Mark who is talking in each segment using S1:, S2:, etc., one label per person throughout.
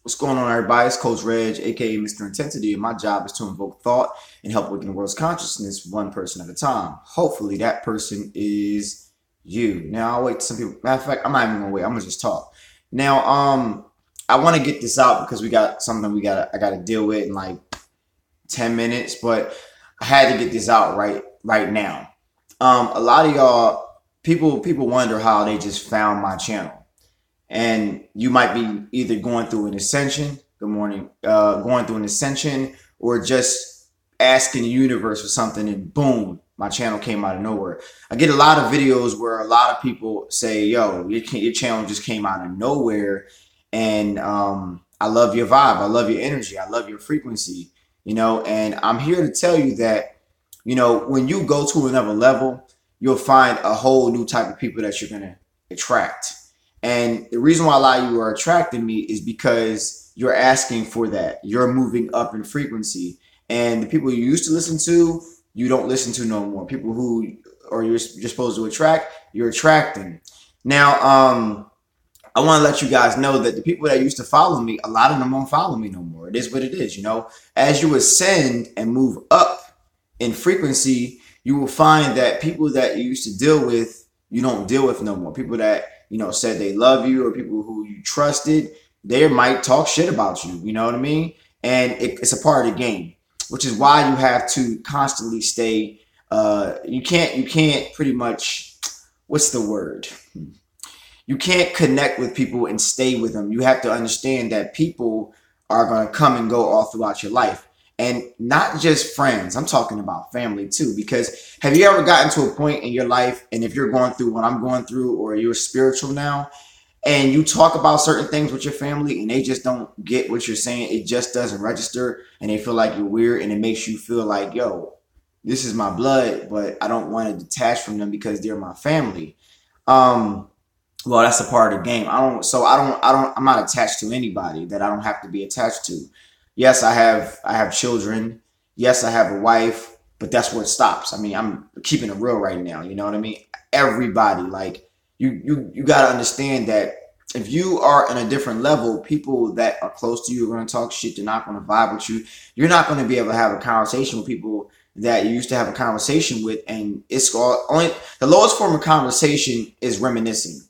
S1: What's going on, everybody? It's Coach Reg, aka Mr. Intensity, and my job is to invoke thought and help awaken the world's consciousness one person at a time. Hopefully, that person is you. Now, I'll wait till some people. Matter of fact, I'm not even gonna wait. I'm gonna just talk. Now, I want to get this out because we got something I gotta deal with in like 10 minutes, but I had to get this out right now. A lot of y'all people wonder how they just found my channel, and you might be either going through an ascension. Good morning. Going through an ascension, or just asking the universe for something, and boom, my channel came out of nowhere. I get a lot of videos where a lot of people say, "Yo, your channel just came out of nowhere," and I love your vibe, I love your energy, I love your frequency. And I'm here to tell you that when you go to another level, you'll find a whole new type of people that you're gonna attract. And the reason why a lot of you are attracting me is because you're asking for that. You're moving up in frequency. And the people you used to listen to, you don't listen to no more. People who or you're supposed to attract, you're attracting. Now, I want to let you guys know that the people that used to follow me, a lot of them won't follow me no more. It is what it is. As you ascend and move up in frequency, you will find that people that you used to deal with, you don't deal with no more. People that said they love you, or people who you trusted, they might talk shit about you. You know what I mean? And it's a part of the game, which is why you have to constantly stay. You can't pretty much. What's the word? You can't connect with people and stay with them. You have to understand that people are going to come and go all throughout your life. And not just friends, I'm talking about family too. Because have you ever gotten to a point in your life, and if you're going through what I'm going through, or you're spiritual now, and you talk about certain things with your family and they just don't get what you're saying, it just doesn't register, and they feel like you're weird, and it makes you feel like, yo, this is my blood, but I don't want to detach from them because they're my family. Well, that's a part of the game. I'm not attached to anybody that I don't have to be attached to. Yes, I have children. Yes, I have a wife, but that's where it stops. I mean, I'm keeping it real right now. You know what I mean? Everybody, like you got to understand that if you are in a different level, people that are close to you are going to talk shit. They're not going to vibe with you. You're not going to be able to have a conversation with people that you used to have a conversation with, and it's all only the lowest form of conversation is reminiscing.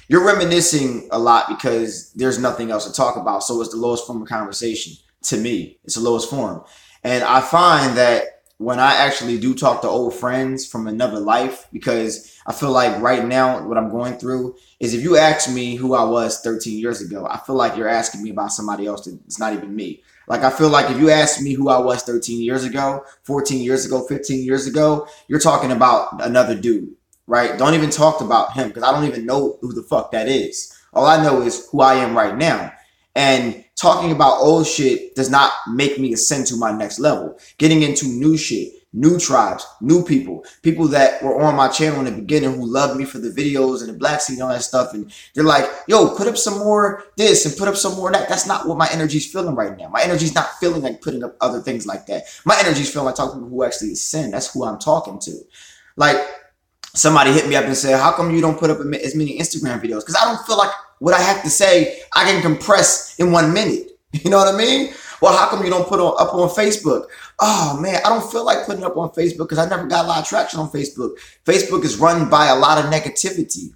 S1: You're reminiscing a lot because there's nothing else to talk about. So it's the lowest form of conversation to me. It's the lowest form. And I find that when I actually do talk to old friends from another life, because I feel like right now what I'm going through is, if you ask me who I was 13 years ago, I feel like you're asking me about somebody else that's not even me. Like, I feel like if you ask me who I was 13 years ago, 14 years ago, 15 years ago, you're talking about another dude. Right? Don't even talk about him, because I don't even know who the fuck that is. All I know is who I am right now. And talking about old shit does not make me ascend to my next level. Getting into new shit, new tribes, new people, people that were on my channel in the beginning who loved me for the videos and the black seed and all that stuff. And they're like, yo, put up some more this and put up some more that. That's not what my energy's feeling right now. My energy's not feeling like putting up other things like that. My energy's feeling like talking to people who actually ascend. That's who I'm talking to. Like, somebody hit me up and said, how come you don't put up as many Instagram videos? Because I don't feel like what I have to say, I can compress in 1 minute. You know what I mean? Well, how come you don't put up on Facebook? Oh, man, I don't feel like putting up on Facebook because I never got a lot of traction on Facebook. Facebook is run by a lot of negativity.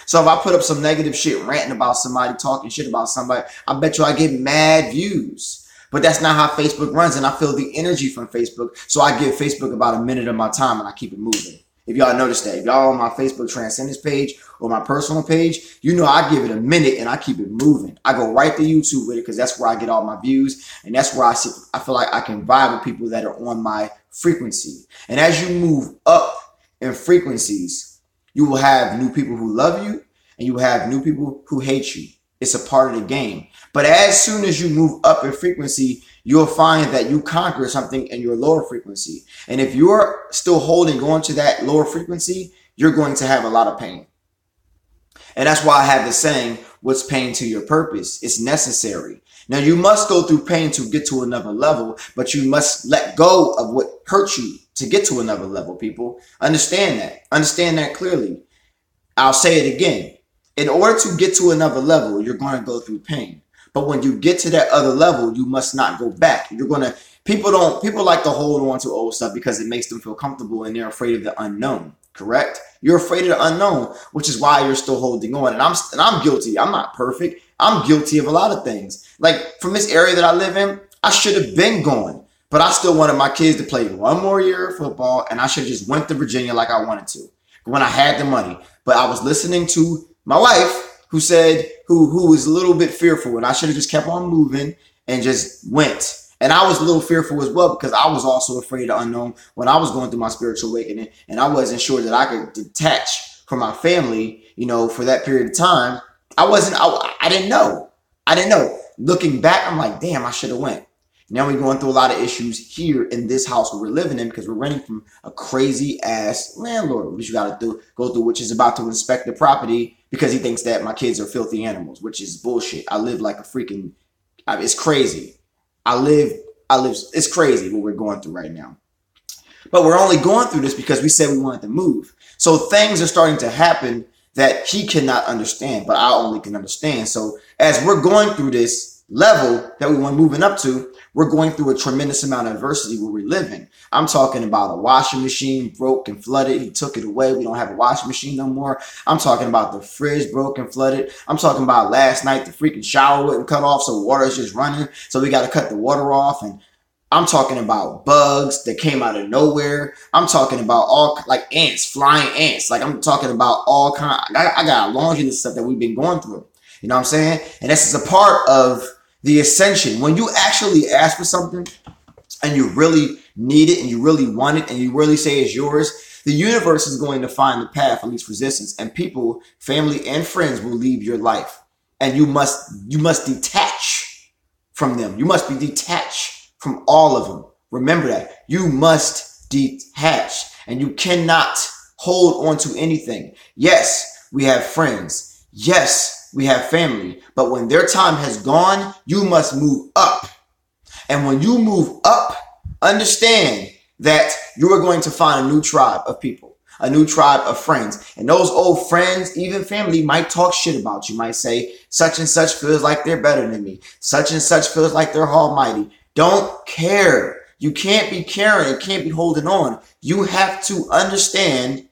S1: So if I put up some negative shit, ranting about somebody, talking shit about somebody, I bet you I get mad views. But that's not how Facebook runs, and I feel the energy from Facebook. So I give Facebook about a minute of my time, and I keep it moving. If y'all notice that, if y'all on my Facebook Transcendence page or my personal page, I give it a minute and I keep it moving. I go right to YouTube with it because that's where I get all my views, and that's where I feel like I can vibe with people that are on my frequency. And as you move up in frequencies, you will have new people who love you, and you will have new people who hate you. It's a part of the game. But as soon as you move up in frequency, you'll find that you conquer something in your lower frequency. And if you're still holding on to that lower frequency, you're going to have a lot of pain. And that's why I have the saying, what's pain to your purpose? It's necessary. Now, you must go through pain to get to another level, but you must let go of what hurt you to get to another level, people. Understand that. Understand that clearly. I'll say it again. In order to get to another level, you're going to go through pain. But when you get to that other level, you must not go back. People like to hold on to old stuff because it makes them feel comfortable and they're afraid of the unknown. Correct? You're afraid of the unknown, which is why you're still holding on. And I'm guilty. I'm not perfect. I'm guilty of a lot of things. Like from this area that I live in, I should have been gone, but I still wanted my kids to play one more year of football, and I should have just went to Virginia like I wanted to when I had the money. But I was listening to my wife, who said who was a little bit fearful, and I should have just kept on moving and just went. And I was a little fearful as well because I was also afraid of the unknown when I was going through my spiritual awakening, and I wasn't sure that I could detach from my family, for that period of time. I didn't know. Looking back, I'm like, damn, I should have went. Now we're going through a lot of issues here in this house where we're living in because we're renting from a crazy ass landlord, which you got to go through, which is about to inspect the property because he thinks that my kids are filthy animals, which is bullshit. I live like a freaking, it's crazy. It's crazy what we're going through right now. But we're only going through this because we said we wanted to move. So things are starting to happen that he cannot understand, but I only can understand. So as we're going through this level that we want moving up to, we're going through a tremendous amount of adversity where we live in. I'm talking about a washing machine broke and flooded. He took it away. We don't have a washing machine no more. I'm talking about the fridge broke and flooded. I'm talking about last night the freaking shower wouldn't cut off, so water is just running. So we got to cut the water off. And I'm talking about bugs that came out of nowhere. I'm talking about all like ants, flying ants. Like I'm talking about all kind. I got a laundry list of stuff that we've been going through. You know what I'm saying? And this is a part of the ascension. When you actually ask for something and you really need it and you really want it and you really say it's yours, the universe is going to find the path of least resistance, and people, family and friends will leave your life. And you must detach from them. You must be detached from all of them. Remember that. You must detach, and you cannot hold on to anything. Yes, we have friends. Yes, we have family. But when their time has gone, you must move up. And when you move up, understand that you are going to find a new tribe of people, a new tribe of friends. And those old friends, even family, might talk shit about you, might say, such and such feels like they're better than me. Such and such feels like they're almighty. Don't care. You can't be caring. You can't be holding on. You have to understand.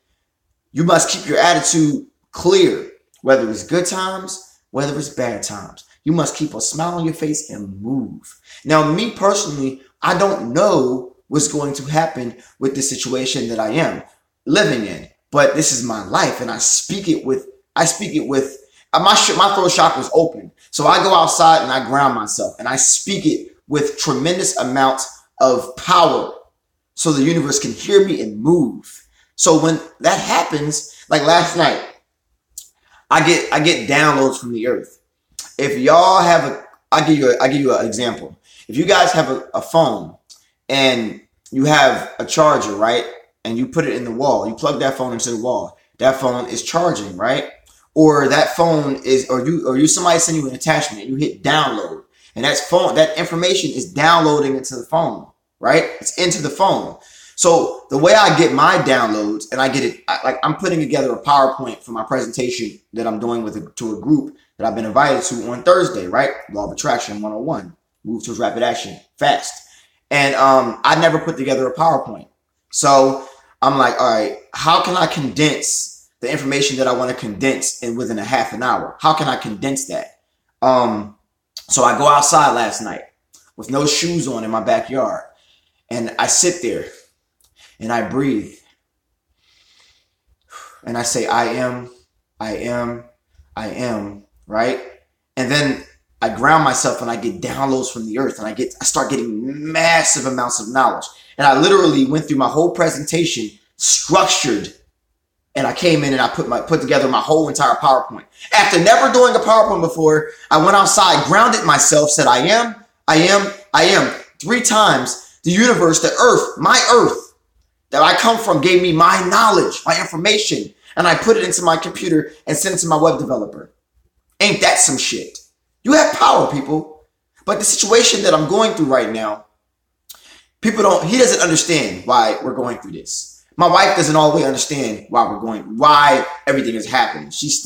S1: You must keep your attitude clear, whether it's good times, whether it's bad times. You must keep a smile on your face and move. Now, me personally, I don't know what's going to happen with the situation that I am living in, but this is my life, and I speak it with my throat chakra is open. So I go outside and I ground myself, and I speak it with tremendous amounts of power so the universe can hear me and move. So when that happens, like last night, I get downloads from the earth. If y'all have I'll give you an example. If you guys have a phone and you have a charger, right? And you put it in the wall, you plug that phone into the wall, that phone is charging, right? Or that phone is, or somebody send you an attachment, you hit download, and that information is downloading into the phone, right? It's into the phone. So the way I get my downloads, and I get it, I'm putting together a PowerPoint for my presentation that I'm doing to a group that I've been invited to on Thursday, right? Law of Attraction 101, move towards rapid action, fast. And I never put together a PowerPoint. So I'm like, all right, how can I condense the information that I want to condense within a half an hour? How can I condense that? So I go outside last night with no shoes on in my backyard, and I sit there and I breathe and I say, I am, right? And then I ground myself and I get downloads from the earth, and I start getting massive amounts of knowledge. And I literally went through my whole presentation structured, and I came in and I put together my whole entire PowerPoint. After never doing a PowerPoint before, I went outside, grounded myself, said, I am. 3 times the universe, the earth, my earth that I come from gave me my knowledge, my information, and I put it into my computer and sent it to my web developer. Ain't that some shit? You have power, people. But the situation that I'm going through right now, he doesn't understand why we're going through this. My wife doesn't always understand why everything is happening. She's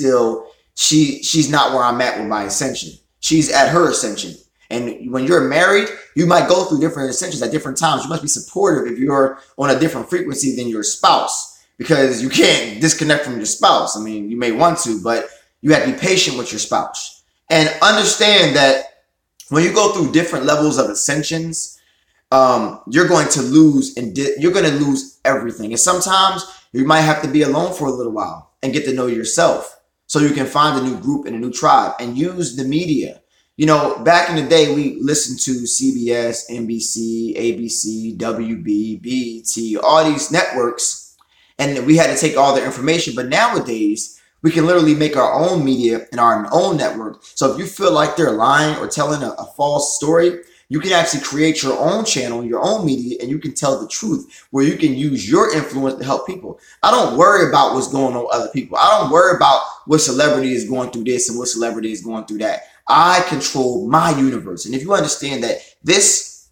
S1: not where I'm at with my ascension. She's at her ascension. And when you're married, you might go through different ascensions at different times. You must be supportive if you're on a different frequency than your spouse, because you can't disconnect from your spouse. I mean, you may want to, but you have to be patient with your spouse. And understand that when you go through different levels of ascensions, you're going to lose, and you're going to lose everything. And sometimes you might have to be alone for a little while and get to know yourself, so you can find a new group and a new tribe and use the media. You know, back in the day, we listened to CBS, NBC, ABC, WB, BET, all these networks, and we had to take all their information. But nowadays, we can literally make our own media and our own network. So if you feel like they're lying or telling a false story, you can actually create your own channel, your own media, and you can tell the truth, where you can use your influence to help people. I don't worry about what's going on with other people. I don't worry about what celebrity is going through this and what celebrity is going through that. I control my universe. And if you understand that this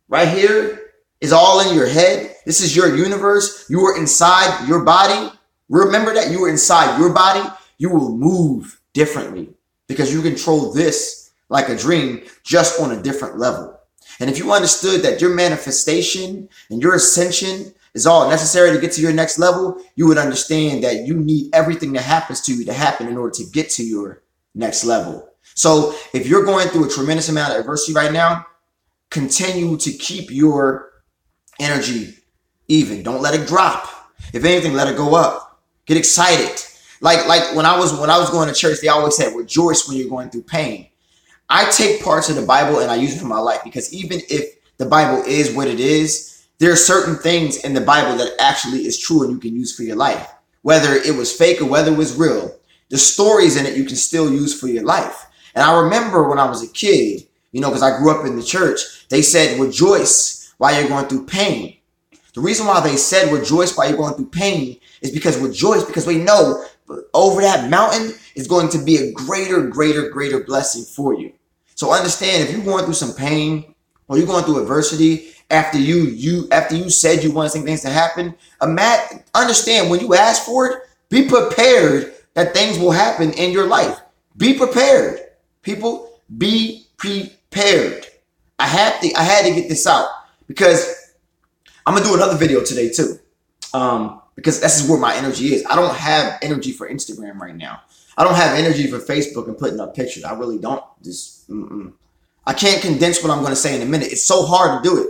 S1: right here is all in your head, this is your universe, you are inside your body. Remember that you are inside your body. You will move differently because you control this like a dream, just on a different level. And if you understood that your manifestation and your ascension is all necessary to get to your next level, you would understand that you need everything that happens to you to happen in order to get to your next level. So if you're going through a tremendous amount of adversity right now, continue to keep your energy even. Don't let it drop. If anything, let it go up. Get excited. Like when I was going to church, they always said, rejoice when you're going through pain. I take parts of the Bible and I use it for my life, because even if the Bible is what it is, there are certain things in the Bible that actually is true and you can use for your life. Whether it was fake or whether it was real, the stories in it you can still use for your life. And I remember when I was a kid, you know, because I grew up in the church, they said, rejoice while you're going through pain. The reason why they said rejoice while you're going through pain is because we know over that mountain is going to be a greater blessing for you. So understand, if you're going through some pain or you're going through adversity, after you said you wanted some things to happen, understand when you ask for it, be prepared that things will happen in your life. Be prepared. People, be prepared. I had to get this out, because I'm gonna do another video today too. Because this is where my energy is. I don't have energy for Instagram right now. I don't have energy for Facebook and putting up pictures. I really don't. I can't condense what I'm going to say in a minute. It's so hard to do it.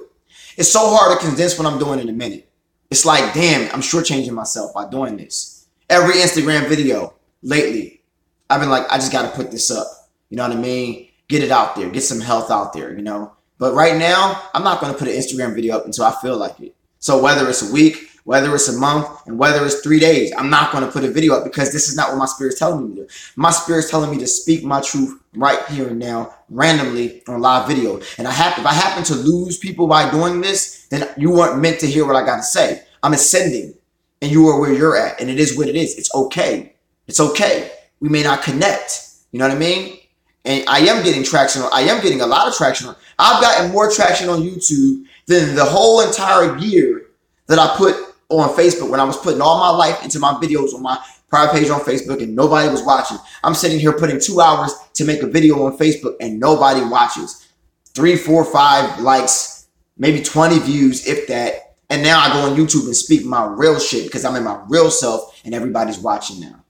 S1: It's so hard to condense what I'm doing in a minute. It's like, damn, I'm shortchanging myself by doing this. Every Instagram video lately, I've been like, I just got to put this up. You know what I mean? Get it out there. Get some health out there, you know? But right now, I'm not going to put an Instagram video up until I feel like it. So whether it's a week, whether it's a month, and whether it's 3 days, I'm not going to put a video up, because this is not what my spirit's telling me to do. My spirit's telling me to speak my truth right here and now, randomly on live video. And if I happen to lose people by doing this, then you weren't meant to hear what I got to say. I'm ascending, and you are where you're at, and it is what it is. It's okay. It's okay. We may not connect. You know what I mean? And I am getting traction. I am getting a lot of traction. I've gotten more traction on YouTube than the whole entire year that I put on Facebook, when I was putting all my life into my videos on my private page on Facebook and nobody was watching. I'm sitting here putting 2 hours to make a video on Facebook and nobody watches. 3, 4, 5 likes, maybe 20 views, if that. And now I go on YouTube and speak my real shit, because I'm in my real self and everybody's watching now.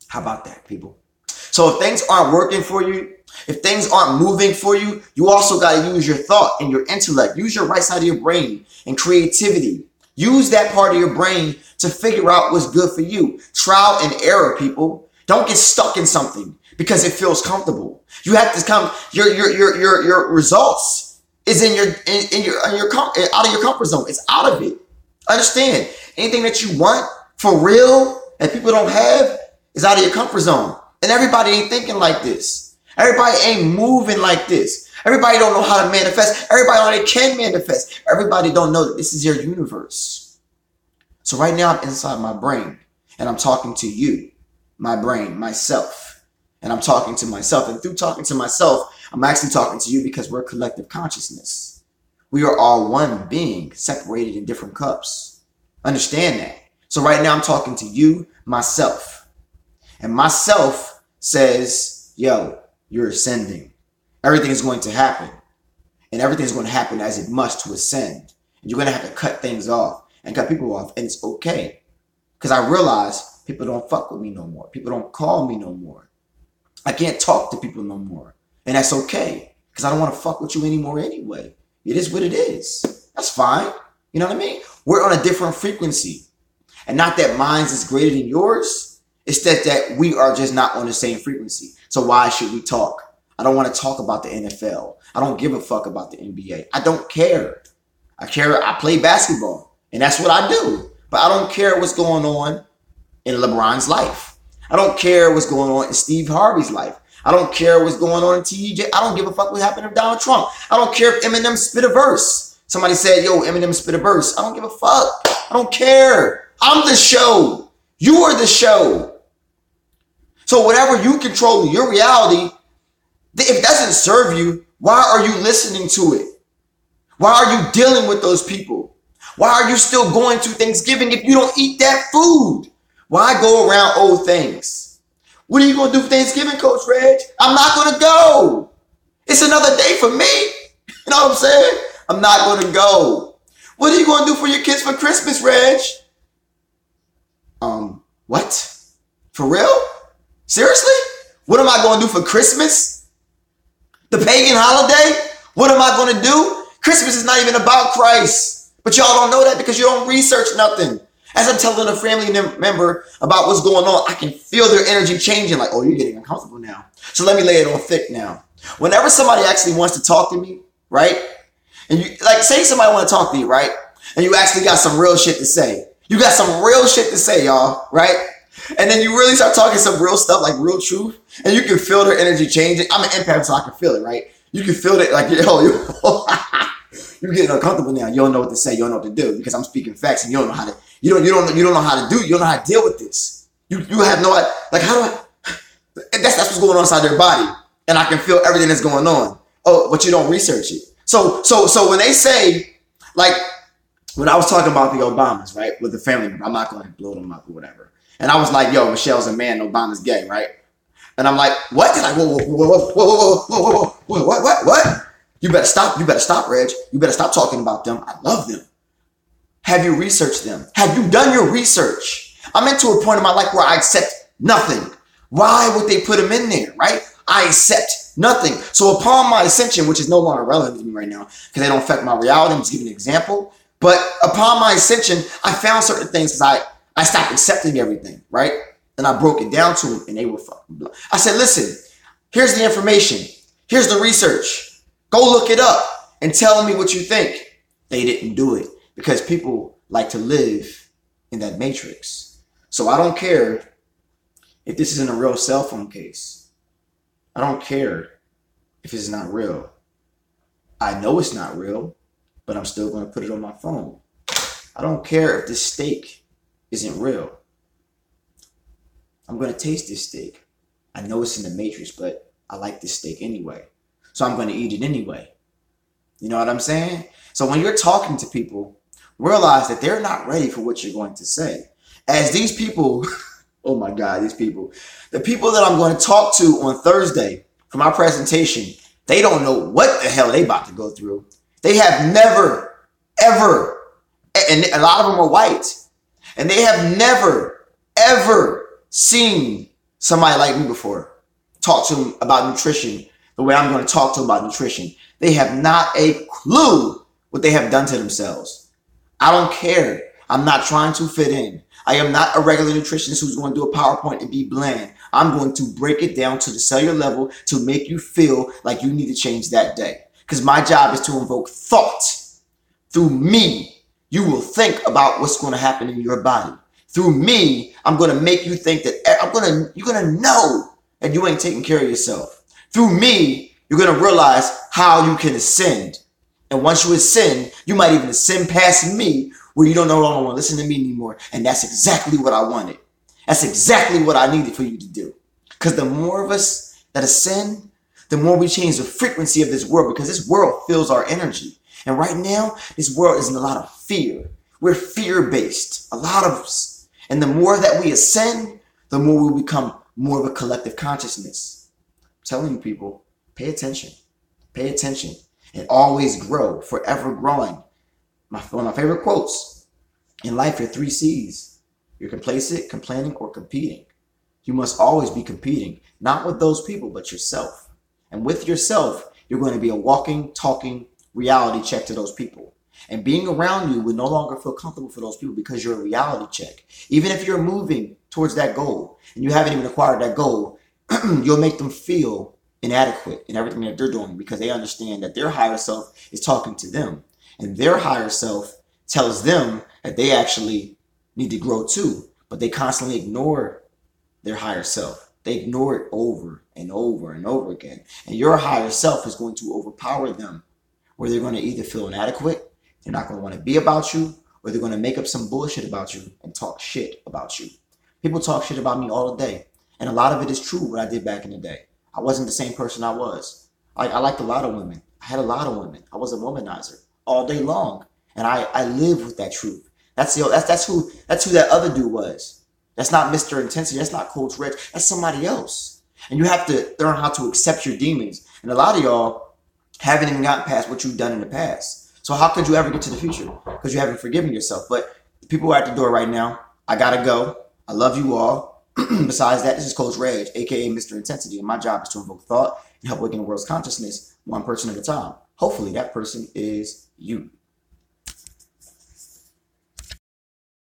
S1: How about that, people? So if things aren't working for you, if things aren't moving for you, you also got to use your thought and your intellect. Use your right side of your brain and creativity. Use that part of your brain to figure out what's good for you. Trial and error, people. Don't get stuck in something because it feels comfortable. You have to come. Your results is out of your comfort zone. It's out of it. Understand? Anything that you want for real that people don't have is out of your comfort zone. And everybody ain't thinking like this. Everybody ain't moving like this. Everybody don't know how to manifest. Everybody know they can manifest. Everybody don't know that this is your universe. So right now I'm inside my brain and I'm talking to you, my brain, myself. And I'm talking to myself. And through talking to myself, I'm actually talking to you, because we're collective consciousness. We are all one being, separated in different cups. Understand that. So right now I'm talking to you, myself. And myself says, yo, you're ascending. Everything is going to happen. And everything is going to happen as it must to ascend. And you're going to have to cut things off and cut people off. And it's okay. Because I realize people don't fuck with me no more. People don't call me no more. I can't talk to people no more. And that's okay. Because I don't want to fuck with you anymore anyway. It is what it is. That's fine. You know what I mean? We're on a different frequency. And not that mine's is greater than yours. It's that we are just not on the same frequency. So why should we talk? I don't want to talk about the NFL. I don't give a fuck about the NBA. I don't care. I play basketball. And that's what I do. But I don't care what's going on in LeBron's life. I don't care what's going on in Steve Harvey's life. I don't care what's going on in TJ. I don't give a fuck what happened to Donald Trump. I don't care if Eminem spit a verse. Somebody said, yo, Eminem spit a verse. I don't give a fuck. I don't care. I'm the show. You are the show. So whatever you control your reality, if it doesn't serve you, why are you listening to it? Why are you dealing with those people? Why are you still going to Thanksgiving if you don't eat that food? Why go around old things? What are you going to do for Thanksgiving, Coach Reg? I'm not going to go. It's another day for me. You know what I'm saying? I'm not going to go. What are you going to do for your kids for Christmas, Reg? What? For real? Seriously? What am I going to do for Christmas? The pagan holiday? What am I going to do? Christmas is not even about Christ. But y'all don't know that because you don't research nothing. As I'm telling a family member about what's going on, I can feel their energy changing. Like, oh, you're getting uncomfortable now. So let me lay it on thick now. Whenever somebody actually wants to talk to me, right? And you, like, say somebody want to talk to you, right? And you actually got some real shit to say. You got some real shit to say, y'all, right? And then you really start talking some real stuff, like real truth. And you can feel their energy changing. I'm an empath, so I can feel it, right? You can feel it like, you're getting uncomfortable now. You don't know what to say. You don't know what to do because I'm speaking facts and you don't know how to, you don't know how to do, you don't know how to deal with this. You have no idea. Like, how do I, that's what's going on inside their body. And I can feel everything that's going on. Oh, but you don't research it. So when they say, like, when I was talking about the Obamas, right, with the family member, I'm not going to blow them up or whatever. And I was like, yo, Michelle's a man, Obama's gay, right? And I'm like, what? They're like, what? You better stop, Reg. You better stop talking about them. I love them. Have you researched them? Have you done your research? I'm into a point in my life where I accept nothing. Why would they put them in there, right? I accept nothing. So upon my ascension, which is no longer relevant to me right now because they don't affect my reality, I'm just giving an example. But upon my ascension, I found certain things because I stopped accepting everything, right? And I broke it down to them and they were fucking. I said, listen, here's the information. Here's the research. Go look it up and tell me what you think. They didn't do it because people like to live in that matrix. So I don't care if this isn't a real cell phone case. I don't care if it's not real. I know it's not real, but I'm still going to put it on my phone. I don't care if this steak isn't real. I'm going to taste this steak. I know it's in the matrix, but I like this steak anyway. So I'm going to eat it anyway. You know what I'm saying? So when you're talking to people, realize that they're not ready for what you're going to say. As these people, oh my God, these people, the people that I'm going to talk to on Thursday for my presentation, they don't know what the hell they about to go through. They have never, ever, and a lot of them are white, and they have never, ever seen somebody like me before. Talk to them about nutrition the way I'm going to talk to them about nutrition. They have not a clue what they have done to themselves. I don't care. I'm not trying to fit in. I am not a regular nutritionist who's going to do a PowerPoint and be bland. I'm going to break it down to the cellular level to make you feel like you need to change that day. Because my job is to invoke thought. Through me, you will think about what's going to happen in your body. Through me, I'm going to make you think that you're going to know that you ain't taking care of yourself. Through me, you're going to realize how you can ascend. And once you ascend, you might even ascend past me where you don't no longer want to listen to me anymore. And that's exactly what I wanted. That's exactly what I needed for you to do. Because the more of us that ascend, the more we change the frequency of this world, because this world feels our energy. And right now, this world is in a lot of fear. We're fear-based, a lot of us. And the more that we ascend, the more we become more of a collective consciousness. telling you people, pay attention. Pay attention and always grow, forever growing. One of my favorite quotes, in life, your 3 C's. You're complacent, complaining, or competing. You must always be competing, not with those people, but yourself. And with yourself, you're going to be a walking, talking reality check to those people. And being around you will no longer feel comfortable for those people because you're a reality check. Even if you're moving towards that goal and you haven't even acquired that goal, you'll make them feel inadequate in everything that they're doing because they understand that their higher self is talking to them. And their higher self tells them that they actually need to grow too. But they constantly ignore their higher self. They ignore it over and over and over again. And your higher self is going to overpower them, where they're going to either feel inadequate, they're not going to want to be about you, or they're going to make up some bullshit about you and talk shit about you. People talk shit about me all the day. And a lot of it is true what I did back in the day. I wasn't the same person I was. I liked a lot of women. I had a lot of women. I was a womanizer all day long. And I lived with that truth. That's who that other dude was. That's not Mr. Intensity. That's not Coach Reg. That's somebody else. And you have to learn how to accept your demons. And a lot of y'all haven't even gotten past what you've done in the past. So how could you ever get to the future? Because you haven't forgiven yourself. But the people are at the door right now. I gotta go. I love you all. Besides that, this is Coach Reg, aka Mr. Intensity, and my job is to invoke thought and help awaken the world's consciousness one person at a time. Hopefully that person is you.